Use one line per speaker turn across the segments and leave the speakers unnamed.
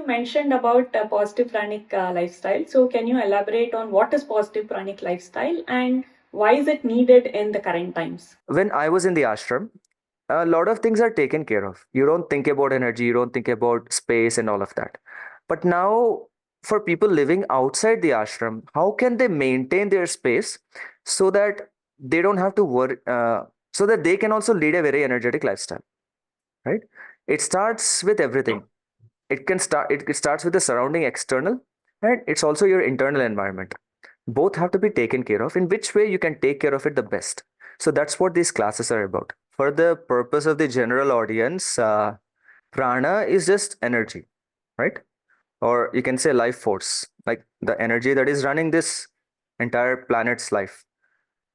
mentioned about positive pranic lifestyle. So can you elaborate on what is positive pranic lifestyle and why is it needed in the current times?
When I was in the ashram, a lot of things are taken care of. You don't think about energy, you don't think about space and all of that. But now, for people living outside the ashram, how can they maintain their space so that they don't have to worry, so that they can also lead a very energetic lifestyle, right? It starts with everything. It starts with the surrounding external, and it's also your internal environment. Both have to be taken care of. In which way you can take care of it the best? So that's what these classes are about. For the purpose of the general audience, prana is just energy, right? Or you can say life force, like the energy that is running this entire planet's life.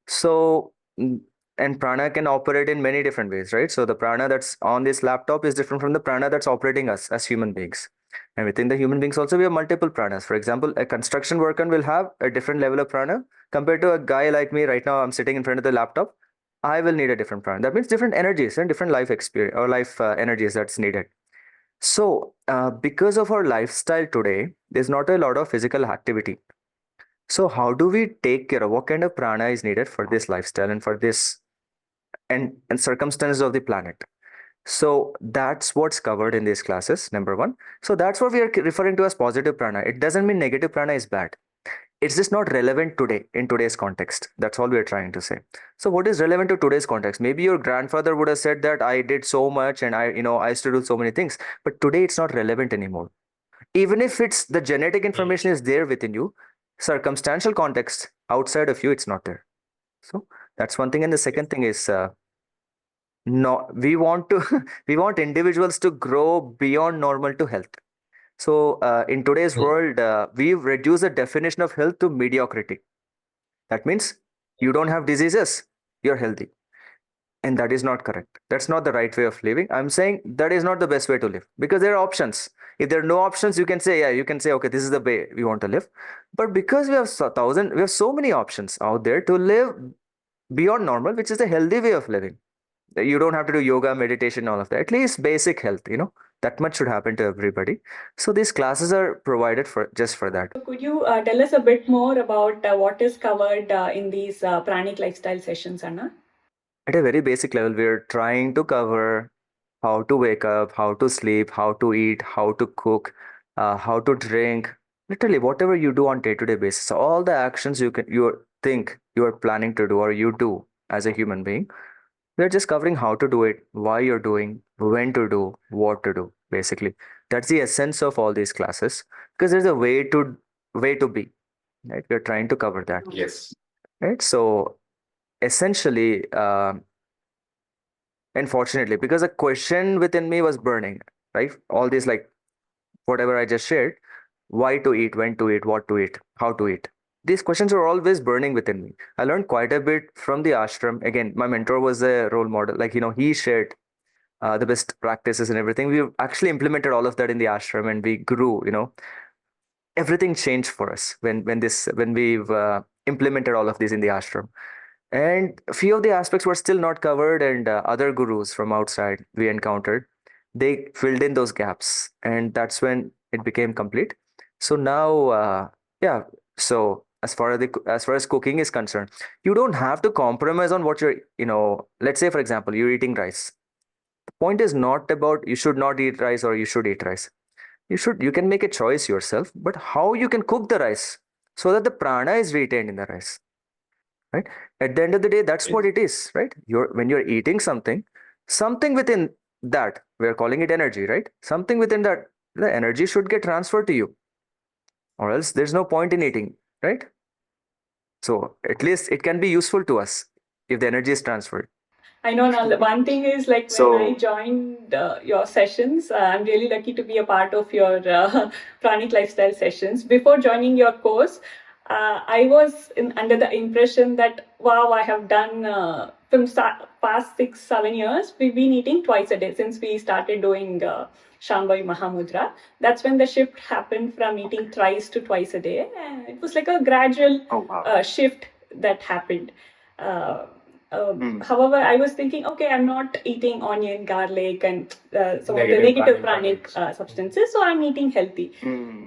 So, and prana can operate in many different ways, right? So the prana that's on this laptop is different from the prana that's operating us as human beings. And within the human beings also, we have multiple pranas. For example, a construction worker will have a different level of prana compared to a guy like me. Right now, I'm sitting in front of the laptop. I will need a different prana. That means different energies and different life experience or life energies that's needed. So, because of our lifestyle today, there's not a lot of physical activity. So, how do we take care of what kind of prana is needed for this lifestyle and for this and circumstances of the planet? So that's what's covered in these classes, number one. So that's what we are referring to as positive prana. It doesn't mean negative prana is bad. It's just not relevant today in today's context. That's all we're trying to say. So what is relevant to today's context? Maybe your grandfather would have said that I did so much and I used to do so many things, but today it's not relevant anymore. Even if it's the genetic information is there within you, circumstantial context outside of you, it's not there. So that's one thing. And the second thing is no, we want to we want individuals to grow beyond normal to health. So in today's world, we've reduced the definition of health to mediocrity. That means you don't have diseases, you're healthy. And that is not correct. That's not the right way of living. I'm saying that is not the best way to live because there are options. If there are no options, you can say, yeah, you can say, okay, this is the way we want to live. But because we have so many options out there to live beyond normal, which is a healthy way of living. You don't have to do yoga, meditation, all of that. At least basic health, that much should happen to everybody. So these classes are provided for just for that.
So could you tell us a bit more about what is covered in these pranic lifestyle sessions, Anna?
At a very basic level, we're trying to cover how to wake up, how to sleep, how to eat, how to cook, how to drink, literally whatever you do on day-to-day basis. All the actions you think you are planning to do or you do as a human being. We're just covering how to do it, why you're doing, when to do, what to do, basically. That's the essence of all these classes because there's a way to be, right? We're trying to cover that.
Yes.
Right. So essentially, unfortunately, because a question within me was burning, right? All these like whatever I just shared, why to eat, when to eat, what to eat, how to eat. These questions are always burning within me. I learned quite a bit from the ashram. Again, my mentor was a role model. Like, he shared the best practices and everything. We actually implemented all of that in the ashram and we grew, everything changed for us when we've implemented all of these in the ashram. And a few of the aspects were still not covered, and other gurus from outside we encountered, they filled in those gaps, and that's when it became complete. So now, yeah. So as far as cooking is concerned, you don't have to compromise on what you're. Let's say for example, you're eating rice. The point is not about you should not eat rice or you should eat rice. You can make a choice yourself, but how you can cook the rice so that the prana is retained in the rice, right? At the end of the day, that's what it is, right? When you're eating something within that, we're calling it energy, right? Something within that, the energy should get transferred to you, or else there's no point in eating, right? So at least it can be useful to us if the energy is transferred.
I know now. One thing is like when I joined your sessions, I'm really lucky to be a part of your pranic lifestyle sessions. Before joining your course, I was under the impression that wow, I have done from past 6-7 years. We've been eating twice a day since we started doing Shambhavi Mahamudra. That's when the shift happened from eating thrice to twice a day, and it was like a gradual shift that happened. Uh, However, I was thinking, okay, I'm not eating onion, garlic, and some of the negative pranic substances, so I'm eating healthy.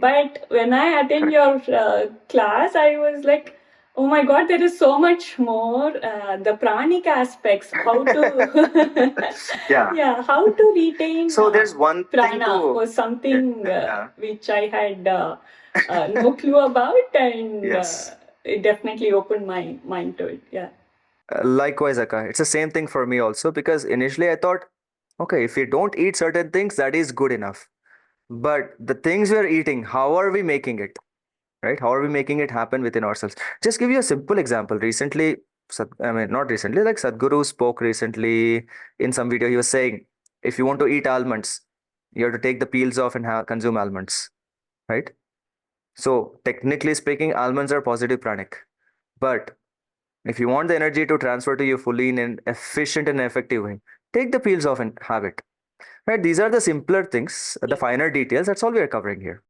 But when I attend your class, I was like, oh my God, there is so much more. The pranic aspects, how to, yeah, how to retain
So there's one thing
prana was something which I had no clue about, and it definitely opened my mind to it. Yeah.
Likewise, Akka. It's the same thing for me also because initially I thought, okay, if we don't eat certain things, that is good enough. But the things we're eating, how are we making it? Right? How are we making it happen within ourselves? Just give you a simple example. Recently, I mean, not recently, like Sadhguru spoke recently in some video. He was saying, if you want to eat almonds, you have to take the peels off and consume almonds, right? So, technically speaking, almonds are positive pranic. But if you want the energy to transfer to you fully in an efficient and effective way, take the peels off and have it. Right? These are the simpler things, the finer details. That's all we are covering here.